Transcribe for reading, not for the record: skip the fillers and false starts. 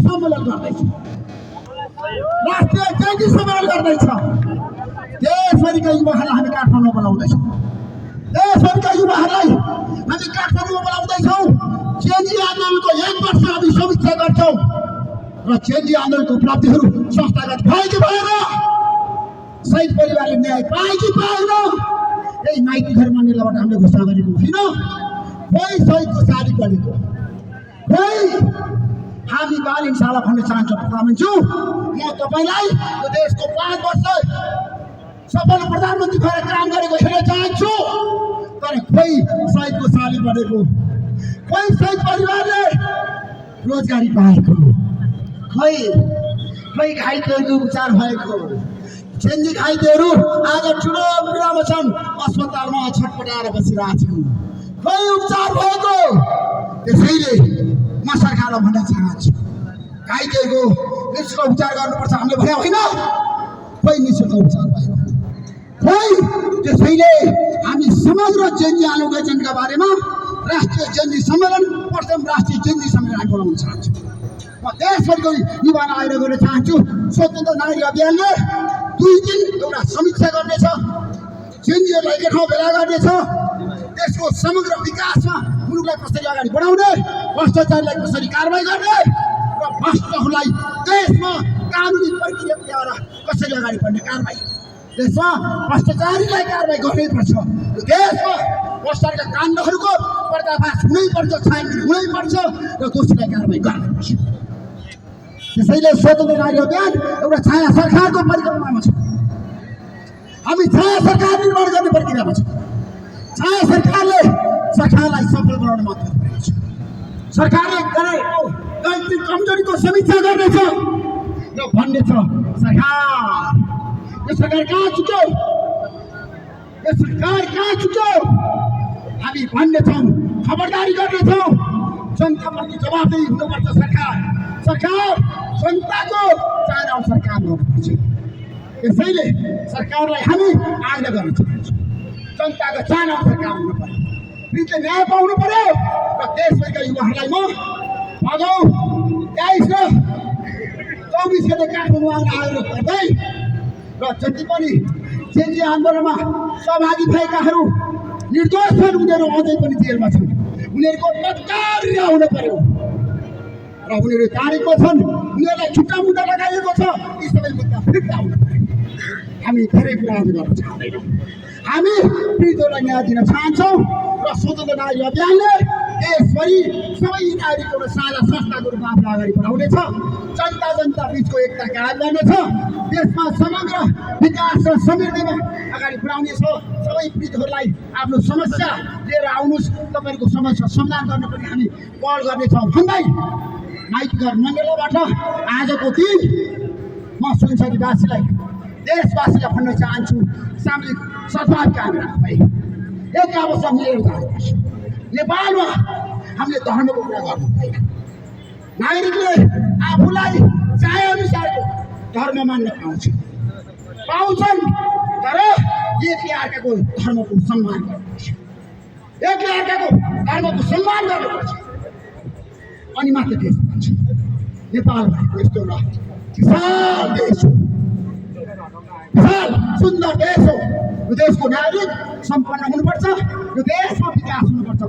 सम्मेलन गर्दैछ, राष्ट्रिय जयन्ती सम्मेलन गर्दैछ। देशभरिका युवाहरूलाई हामी काठमाडौँ बोलाउँदैछौँ, देशभरिका युवाहरूलाई हामी काठमाडौँ बोलाउँदैछौँ। चेन्जी आन्दोलनको 1 वर्ष हामी समीक्षा गर्छौँ र चेन्जी आन्दोलनको उपलब्धिहरू संस्थागत भयो कि भएन, शहीद परिवारले न्याय पाए कि पाएन, यही माइती घर मान्नेलाबाट हामीले घोषणा गरेको होइन। कोही शहीदको शादी गरेको, कोही हामी बाल इन्साला भन्न चाहन्छु। प्रधानमन्त्री म तपाईँलाई यो देशको 5 वर्ष सफल प्रधानमन्त्री भएर काम गरेको हेर्न चाहन्छु। तर कोही शहीदको शादी गरेको, कोही शहीद परिवारले रोजगारी पाएको, कोही घाइतेहरूको उपचार भएको, चेन्जी घाइतेहरू आज ठुलो पीडामा छन्, अस्पतालमा छटपटाएर बसिरहेछन्, कोही उपचार भएको। त्यसैले म सरकारलाई भन्न चाहन्छु, घाइतेहरूको निःशुल्क उपचार गर्नुपर्छ। हामीले भने होइन, कोही निःशुल्क उपचार भयो, कोही। त्यसैले हामी समग्र चेन्जी आन्दोलनका बारेमा राष्ट्रिय चेन्जी सम्मेलन, प्रथम राष्ट्रिय चेन्जी सम्मेलन हामी बोलाउन चाहन्छु। म देशभरिको युवालाई आएर गर्न चाहन्छु। स्वतन्त्र नागरिक अभियानले 2 दिन एउटा समीक्षा गर्नेछ, चेन्जीहरूलाई एक ठाउँ भेला गर्नेछ, देशको समग्र विकासमा मुलुकलाई कसरी अगाडि बढाउने, भ्रष्टाचारलाई कसरी कारवाही गर्ने र भ्रष्टहरूलाई देशमा कानुनी प्रक्रियाद्वारा कसरी अगाडि बढ्ने कारवाही, देशमा भ्रष्टाचारीलाई कारवाही गर्नैपर्छ। देशमा भ्रष्टाचारका काण्डहरूको पर्दाफास हुनैपर्छ, छानबिन हुनैपर्छ र दोषीलाई कारवाही गर्नुपर्छ। त्यसैले स्वतन्त्र नागरिक अभियान एउटा छाया सरकारको परिकल्पनामा छ। हामी छाया सरकार निर्माण गर्ने प्रक्रियामा छौँ। छाया सरकारले सरकारलाई सफल बनाउन मात्र छ। सरकारले गरेको गल्ती कमजोरीको समीक्षा गर्नेछ र भन्नेछ सरकार, यो सरकार कहाँ चुक्यो, यो सरकार कहाँ चुक्यो, हामी भन्नेछौँ, खबरदारी गर्नेछौँ। जनताप्रति जवाबदेही हुनुपर्छ। सरकार जनताको चाहनाअनुसार काम गर्नुपर्छ। त्यसैले सरकारलाई हामी आग्रह गर्न चाहन्छौँ, जनताको चाहनाअनुसार काम हुनु पर्यो, पीडितले न्याय पाउनु पर्यो। र देशभरिका युवाहरूलाई म भदौ 23 र 24 गते काठमाडौँ आउन आग्रह गर्दै र जति पनि चेन्जी आन्दोलनमा सहभागी भएकाहरू निर्दोष छन्, उनीहरू अझै पनि जेलमा छन्, उनीहरूको तत्काल रिहा हुनु पर्यो र उनीहरू तारेको छन्, उनीहरूलाई छुट्टा मुद्दा लगाइएको छ, यी सबै मुद्दा फिर्ता हुनु पर्यो। हामी धेरै कुराहरू गर्न चाहँदैनौँ, हामी पीडितहरूलाई न्याय दिन चाहन्छौँ र स्वतन्त्र नागरिक अभियानले देशभरि सबै नागरिकको एउटा साझा संस्थाको रूपमा आफूलाई अगाडि बढाउनेछ। जनता बिचको एकता कायम गर्नेछ, देशमा समग्र विकास र समृद्धिमा अगाडि बढाउनेछ। सबै पीडितहरूलाई आफ्नो समस्या लिएर आउनुहोस्, तपाईँहरूको समस्या समाधान गर्न पनि हामी पहल गर्नेछौँ भन्दै माइतीघर मङ्गेलाबाट आजको दिन म सुनसरीवासीलाई, देशवासीलाई भन्न चाहन्छु, सामाजिक सद्भाव कायम राख्दै एक आपसमा मिलेर जानुपर्छ। नेपालमा हामीले धर्मको कुरा गर्नु हुँदैन। नागरिकले आफूलाई चाहे अनुसारको धर्म मान्न पाउँछन्, तर एकले अर्काको धर्मको सम्मान गर्नुपर्छ, एकले अर्काको धर्मको सम्मान गर्नुपर्छ, अनि मात्र देश भन्छ। नेपाल भनेको यस्तो एउटा विशाल देश हो, विशाल सुन्दर देश हो। यो देशको नागरिक सम्पन्न हुनुपर्छ, यो देशमा विकास हुनुपर्छ।